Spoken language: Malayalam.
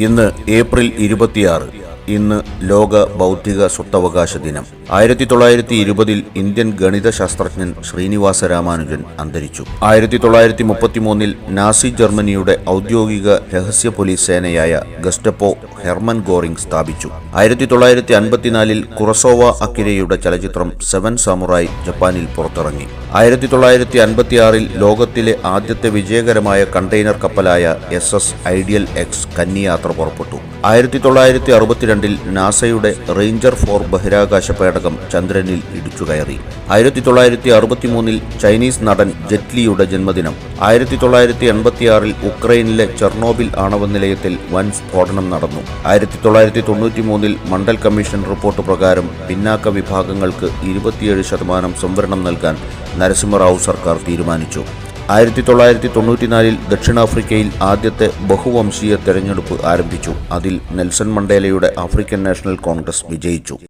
ഇന്ന് ഏപ്രിൽ 26. ഇന്ന് ലോക ബൗദ്ധിക സ്വത്തവകാശ ദിനം. 1920 ഇന്ത്യൻ ഗണിത ശാസ്ത്രജ്ഞൻ ശ്രീനിവാസ രാമാനുജൻ അന്തരിച്ചു. 1933 നാസി ജർമ്മനിയുടെ ഔദ്യോഗിക രഹസ്യ പോലീസ് സേനയായ ഗസ്റ്റപ്പോ ഹെർമൻ ഗോറിംഗ് സ്ഥാപിച്ചു. 1954 കുറസോവ അക്കിരയുടെ ചലച്ചിത്രം 7 സാമുറായി ജപ്പാനിൽ പുറത്തിറങ്ങി. 1956 ലോകത്തിലെ ആദ്യത്തെ വിജയകരമായ കണ്ടെയ്നർ കപ്പലായ SS ഐഡിയൽ എക്സ് കന്നിയാത്ര പുറപ്പെട്ടു. 1962 നാസയുടെ റേഞ്ചർ 4 ബഹിരാകാശ പേടകം ചന്ദ്രനിൽ ഇടിച്ചുകയറി. 1963 ചൈനീസ് നടൻ ജെറ്റ്ലിയുടെ ജന്മദിനം. 1986 ഉക്രൈനിലെ ചെർണോബിൽ ആണവ നിലയത്തിൽ വൻ സ്ഫോടനം നടന്നു. 1993 മണ്ഡൽ കമ്മീഷൻ റിപ്പോർട്ട് പ്രകാരം പിന്നാക്ക വിഭാഗങ്ങൾക്ക് 27% സംവരണം നൽകാൻ നരസിംഹറാവു സർക്കാർ തീരുമാനിച്ചു. 1994 ദക്ഷിണാഫ്രിക്കയിൽ ആദ്യത്തെ ബഹുവംശീയ തെരഞ്ഞെടുപ്പ് ആരംഭിച്ചു. അതിൽ നെൽസൺ മണ്ടേലയുടെ ആഫ്രിക്കൻ നാഷണൽ കോൺഗ്രസ് വിജയിച്ചു.